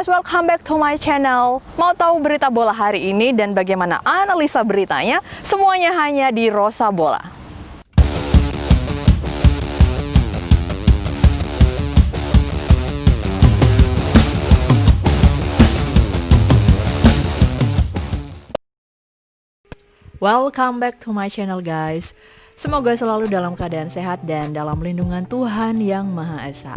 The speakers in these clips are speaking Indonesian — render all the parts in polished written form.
guys, welcome back to my channel. Mau tahu berita bola hari ini dan bagaimana analisa beritanya? Semuanya hanya di Rosa Bola. Welcome back to my channel guys. Semoga selalu dalam keadaan sehat dan dalam lindungan Tuhan Yang Maha Esa.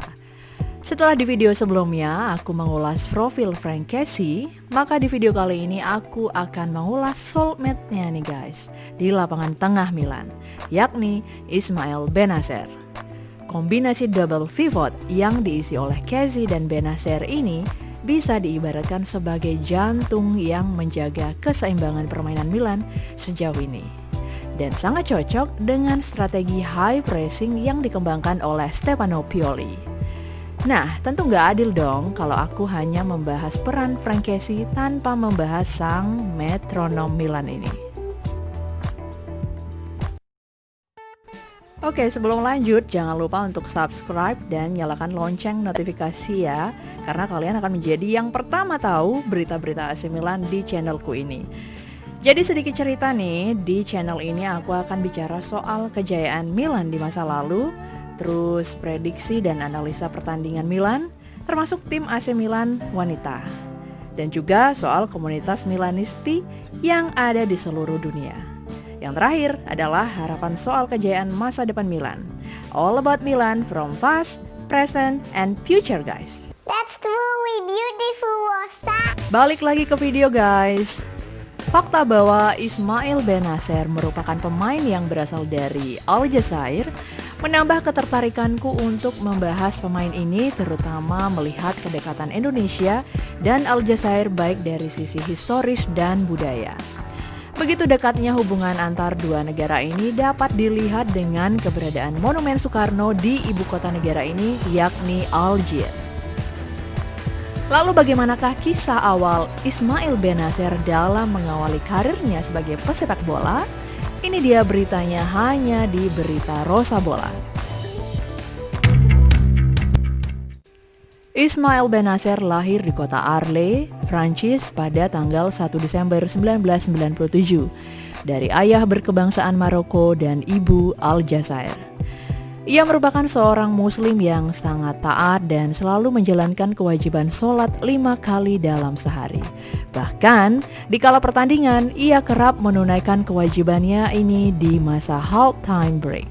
Setelah di video sebelumnya aku mengulas profil Frank Kessie, maka di video kali ini aku akan mengulas soulmate-nya nih guys di lapangan tengah Milan, yakni Ismail Bennacer. Kombinasi double pivot yang diisi oleh Kessie dan Bennacer ini bisa diibaratkan sebagai jantung yang menjaga keseimbangan permainan Milan sejauh ini. Dan sangat cocok dengan strategi high pressing yang dikembangkan oleh Stefano Pioli. Nah, tentu nggak adil dong kalau aku hanya membahas peran Frank Kessie tanpa membahas sang metronom Milan ini. Oke, sebelum lanjut, jangan lupa untuk subscribe dan nyalakan lonceng notifikasi ya, karena kalian akan menjadi yang pertama tahu berita-berita AC Milan di channelku ini. Jadi sedikit cerita nih, di channel ini aku akan bicara soal kejayaan Milan di masa lalu, terus prediksi dan analisa pertandingan Milan, termasuk tim AC Milan wanita. Dan juga soal komunitas Milanisti yang ada di seluruh dunia. Yang terakhir adalah harapan soal kejayaan masa depan Milan. All about Milan from past, present, and future guys. That's truly beautiful, Rosa. Balik lagi ke video guys. Fakta bahwa Ismail Bennacer merupakan pemain yang berasal dari Aljazair menambah ketertarikanku untuk membahas pemain ini, terutama melihat kedekatan Indonesia dan Aljazair baik dari sisi historis dan budaya. Begitu dekatnya hubungan antar dua negara ini dapat dilihat dengan keberadaan Monumen Soekarno di ibu kota negara ini, yakni Algiers. Lalu bagaimanakah kisah awal Ismail Bennacer dalam mengawali karirnya sebagai pesepak bola? Ini dia beritanya hanya di Berita Rosa Bola. Ismail Bennacer lahir di kota Arles, Prancis pada tanggal 1 Desember 1997 dari ayah berkebangsaan Maroko dan ibu Aljazair. Ia merupakan seorang muslim yang sangat taat dan selalu menjalankan kewajiban sholat 5 kali dalam sehari. Bahkan, di kala pertandingan, ia kerap menunaikan kewajibannya ini di masa halftime break.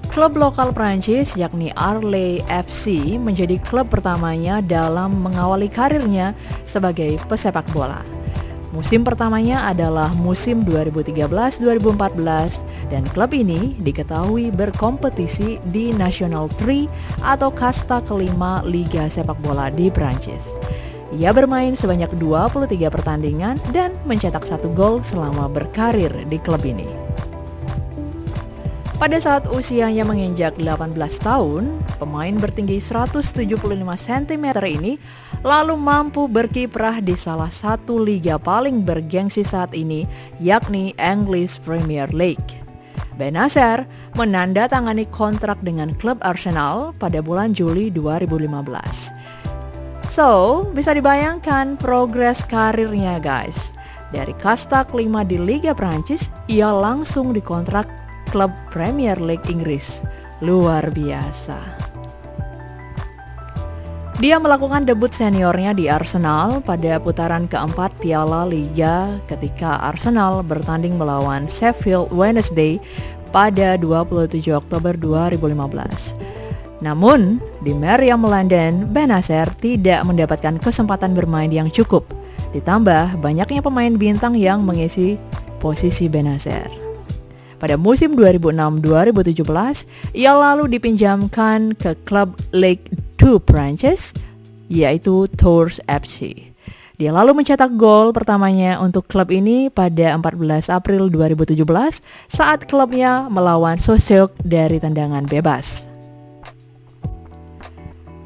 Klub lokal Prancis yakni Arles FC menjadi klub pertamanya dalam mengawali karirnya sebagai pesepak bola. Musim pertamanya adalah musim 2013-2014 dan klub ini diketahui berkompetisi di National 3 atau kasta kelima Liga Sepak Bola di Prancis. Ia bermain sebanyak 23 pertandingan dan mencetak 1 gol selama berkarir di klub ini. Pada saat usianya menginjak 18 tahun, pemain bertinggi 175 cm ini lalu mampu berkiprah di salah satu liga paling bergengsi saat ini, yakni English Premier League. Bennacer menandatangani kontrak dengan klub Arsenal pada bulan Juli 2015. So, bisa dibayangkan progres karirnya guys. Dari kasta kelima di Liga Prancis, ia langsung dikontrak klub Premier League Inggris. Luar biasa. Dia melakukan debut seniornya di Arsenal pada putaran keempat Piala Liga ketika Arsenal bertanding melawan Sheffield Wednesday pada 27 Oktober 2015. Namun, di Meriam London, Bennacer tidak mendapatkan kesempatan bermain yang cukup. Ditambah banyaknya pemain bintang yang mengisi posisi Bennacer. Pada musim 2006-2017, ia lalu dipinjamkan ke klub Ligue 2 Prancis, yaitu Tours FC. Dia lalu mencetak gol pertamanya untuk klub ini pada 14 April 2017 saat klubnya melawan Sochaux dari tendangan bebas.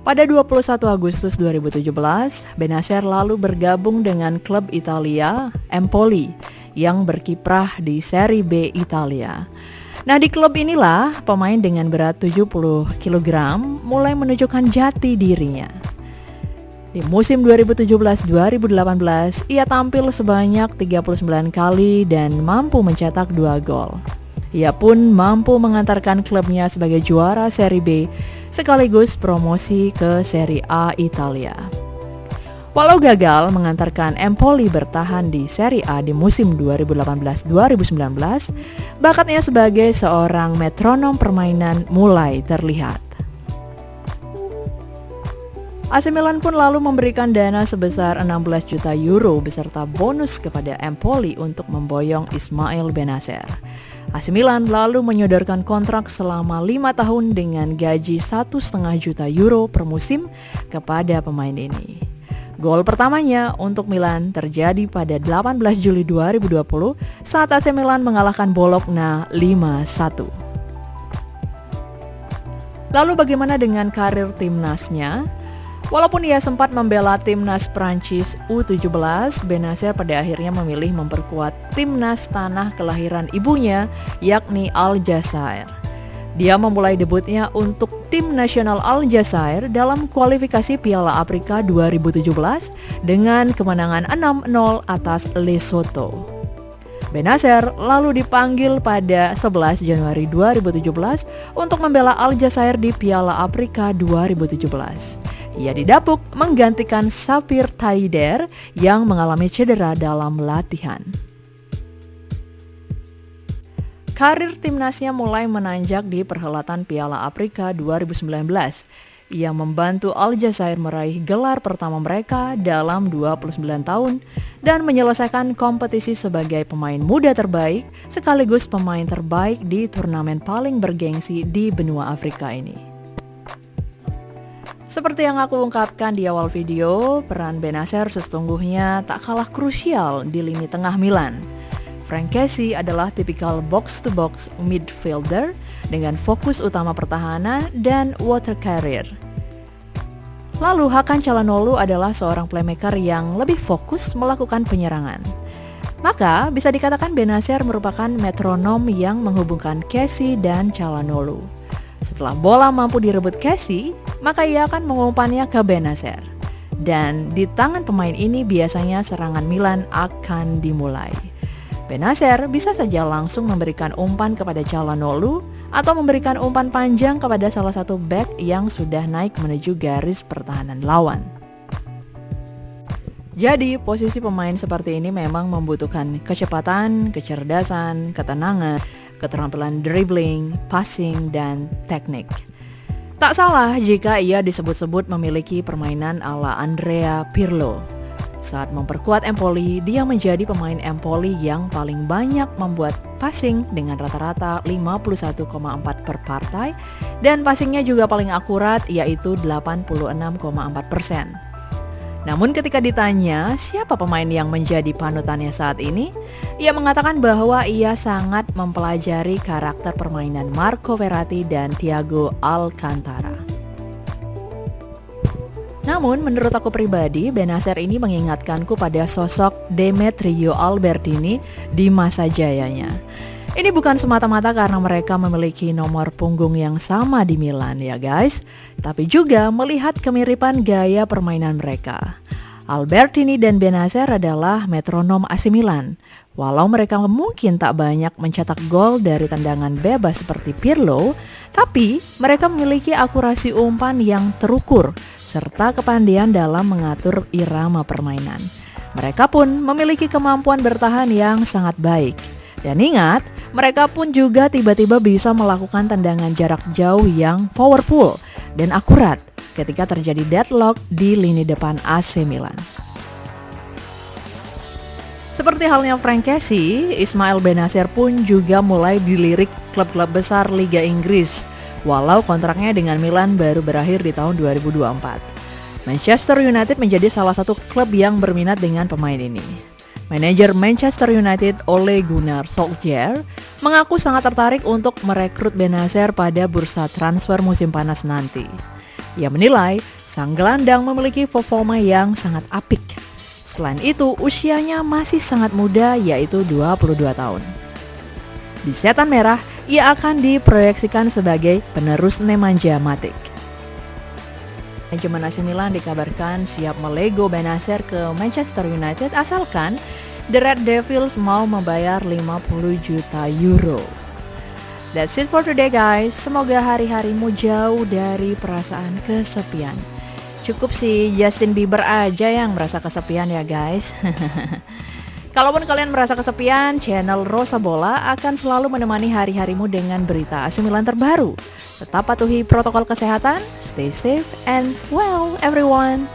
Pada 21 Agustus 2017, Bennacer lalu bergabung dengan klub Italia Empoli yang berkiprah di Serie B Italia. Nah, di klub inilah pemain dengan berat 70 kg mulai menunjukkan jati dirinya. Di musim 2017-2018, ia tampil sebanyak 39 kali dan mampu mencetak 2 gol. Ia pun mampu mengantarkan klubnya sebagai juara Serie B sekaligus promosi ke Serie A Italia. Walau gagal mengantarkan Empoli bertahan di Serie A di musim 2018-2019, bakatnya sebagai seorang metronom permainan mulai terlihat. AC Milan pun lalu memberikan dana sebesar 16 juta euro beserta bonus kepada Empoli untuk memboyong Ismail Bennacer. AC Milan lalu menyodorkan kontrak selama 5 tahun dengan gaji 1,5 juta euro per musim kepada pemain ini. Gol pertamanya untuk Milan terjadi pada 18 Juli 2020 saat AC Milan mengalahkan Bologna 5-1. Lalu bagaimana dengan karir timnasnya? Walaupun ia sempat membela timnas Prancis U17, Bennacer pada akhirnya memilih memperkuat timnas tanah kelahiran ibunya, yakni Aljazair. Dia memulai debutnya untuk tim nasional Aljazair dalam kualifikasi Piala Afrika 2017 dengan kemenangan 6-0 atas Lesotho. Bennacer lalu dipanggil pada 11 Januari 2017 untuk membela Aljazair di Piala Afrika 2017. Ia didapuk menggantikan Safir Taider yang mengalami cedera dalam latihan. Karir timnasnya mulai menanjak di perhelatan Piala Afrika 2019. Ia membantu Aljazair meraih gelar pertama mereka dalam 29 tahun dan menyelesaikan kompetisi sebagai pemain muda terbaik sekaligus pemain terbaik di turnamen paling bergengsi di benua Afrika ini. Seperti yang aku ungkapkan di awal video, peran Bennacer sesungguhnya tak kalah krusial di lini tengah Milan. Frank Kessie adalah tipikal box-to-box midfielder dengan fokus utama pertahanan dan water carrier. Lalu Hakan Çalhanoğlu adalah seorang playmaker yang lebih fokus melakukan penyerangan. Maka bisa dikatakan Bennacer merupakan metronom yang menghubungkan Kessie dan Çalhanoğlu. Setelah bola mampu direbut Kessie, maka ia akan mengumpannya ke Bennacer. Dan di tangan pemain ini biasanya serangan Milan akan dimulai. Bennacer bisa saja langsung memberikan umpan kepada Çalhanoğlu atau memberikan umpan panjang kepada salah satu bek yang sudah naik menuju garis pertahanan lawan. Jadi, posisi pemain seperti ini memang membutuhkan kecepatan, kecerdasan, ketenangan, keterampilan dribbling, passing, dan teknik. Tak salah jika ia disebut-sebut memiliki permainan ala Andrea Pirlo. Saat memperkuat Empoli, dia menjadi pemain Empoli yang paling banyak membuat passing dengan rata-rata 51,4 per partai dan passingnya juga paling akurat yaitu 86,4%. Namun ketika ditanya siapa pemain yang menjadi panutannya saat ini, ia mengatakan bahwa ia sangat mempelajari karakter permainan Marco Verratti dan Thiago Alcantara. Namun menurut aku pribadi, Bennacer ini mengingatkanku pada sosok Demetrio Albertini di masa jayanya. Ini bukan semata-mata karena mereka memiliki nomor punggung yang sama di Milan ya guys, tapi juga melihat kemiripan gaya permainan mereka. Albertini dan Bennacer adalah metronom AC Milan. Walau mereka mungkin tak banyak mencetak gol dari tendangan bebas seperti Pirlo, tapi mereka memiliki akurasi umpan yang terukur serta kepandian dalam mengatur irama permainan. Mereka pun memiliki kemampuan bertahan yang sangat baik. Dan ingat, mereka pun juga tiba-tiba bisa melakukan tendangan jarak jauh yang powerful dan akurat ketika terjadi deadlock di lini depan AC Milan. Seperti halnya Frank Kessie, Ismail Bennacer pun juga mulai dilirik klub-klub besar Liga Inggris, walau kontraknya dengan Milan baru berakhir di tahun 2024. Manchester United menjadi salah satu klub yang berminat dengan pemain ini. Manajer Manchester United Ole Gunnar Solskjaer mengaku sangat tertarik untuk merekrut Bennacer pada bursa transfer musim panas nanti. Ia menilai sang gelandang memiliki performa yang sangat apik. Selain itu, usianya masih sangat muda yaitu 22 tahun. Di Setan Merah, ia akan diproyeksikan sebagai penerus Nemanja Matic. Manajemen AC Milan dikabarkan siap melego Benacer ke Manchester United asalkan The Red Devils mau membayar 50 juta euro. That's it for today guys. Semoga hari-harimu jauh dari perasaan kesepian. Cukup sih Justin Bieber aja yang merasa kesepian ya guys. Kalaupun kalian merasa kesepian, channel Rosa Bola akan selalu menemani hari-harimu dengan berita AC Milan terbaru. Tetap patuhi protokol kesehatan, stay safe, and well everyone.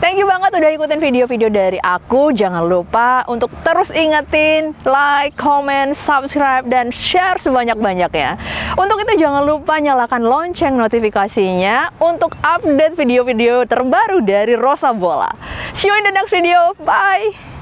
Thank you banget udah ikutin video-video dari aku. Jangan lupa untuk terus ingetin, like, comment, subscribe, dan share sebanyak-banyaknya. Untuk itu jangan lupa nyalakan lonceng notifikasinya untuk update video-video terbaru dari Rosa Bola. See you in the next video. Bye!